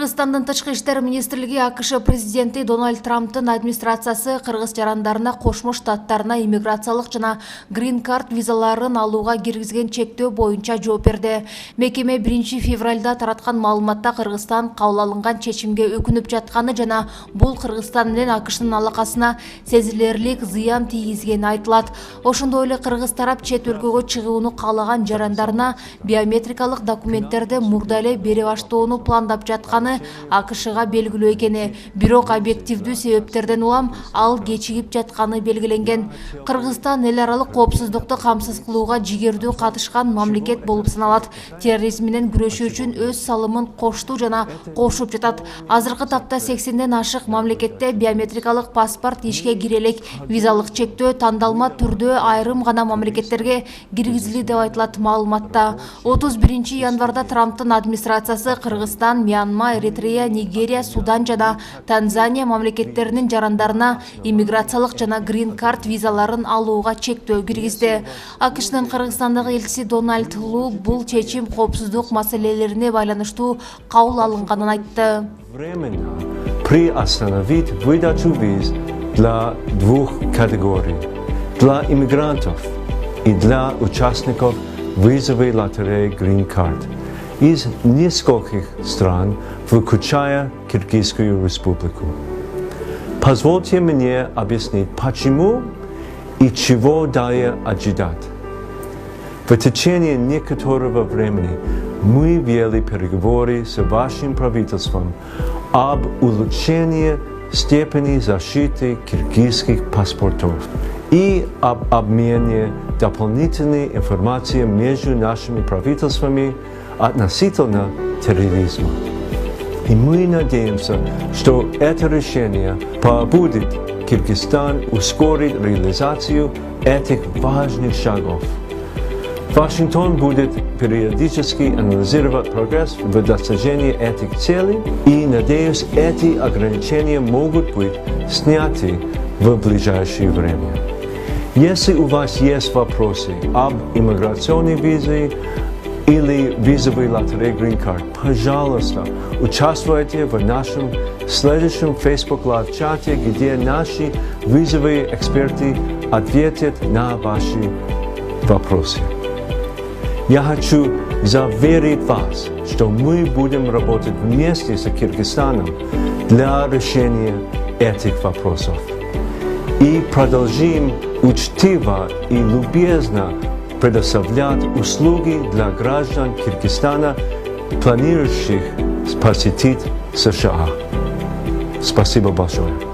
Кыргызстандын Тышкы иштер министрлиги АКШ президенти Дональд Трамптын администрациясы кыргыз жарандарына Кошмо Штаттарына иммиграциялык жана грин-карт визаларын алууга киргизген чектөө боюнча жооп берди. Мекеме 1-февралда тараткан маалыматта Кыргызстан кабыл алынган чечимге өкүнүп жатканы жана бул Кыргызстан менен АКШнын алакасына сезилерлик зыян тийгизгени айтылат. Ошондой эле кыргыз тарап чет өлкөгө чыгууну каалаган жарандарына биометрикалык документтерди мурда эле бере баштоону пландап жаткан АКШга белгилүү экени, бирок объективдүү себептерден улам ал кечигип жатканы белгиленген. Кыргызстан эл аралык коопсуздукту камсыз кылууга жигердүү катышкан мамлекет болуп саналат. Терроризм менен күрөшүү үчүн өз салымын кошту жана кошуп жатат. Азыркы тапта 80ден ашык мамлекетте биометрикалык паспорт ишке кире элек. Визалык чектөө тандалма түрдө айрым гана мамлекеттерге киргизилди деп айтылат маалыматта. 31 январда Трамптын администрациясы Кыргызстан, Мьянма, Эритрея, Нигерия, Судан жана Танзания мамлекеттеринин жарандарына иммиграциялык жана грин-карт визаларын алууга чектөө киргизди. АКШнын Кыргызстандагы элчиси Дональд Лу бул чечим коопсуздук маселелерине байланыштуу кабыл алынганын айтты. Временно приостановить выдачу виз для двух категорий: для иммигрантов и для участников визовой лотереи Green Card из нескольких стран, включая Киргизскую республику. Позвольте мне объяснить, почему и чего далее ожидать. В течение некоторого времени мы вели переговоры с вашим правительством об улучшении степени защиты киргизских паспортов и об обмене дополнительной информации между нашими правительствами относительно терроризма. И мы надеемся, что это решение побудит Кыргызстан ускорить реализацию этих важных шагов. Вашингтон будет периодически анализировать прогресс в достижении этих целей, и, надеюсь, эти ограничения могут быть сняты в ближайшее время. Если у вас есть вопросы об иммиграционной визе или визовой лотерее Green Card, пожалуйста, участвуйте в нашем следующем Facebook Live чате, где наши визовые эксперты ответят на ваши вопросы. Я хочу заверить вас, что мы будем работать вместе с Кыргызстаном для решения этих вопросов и продолжим учтиво и любезно предоставлять услуги для граждан Кыргызстана, планирующих посетить США. Спасибо большое.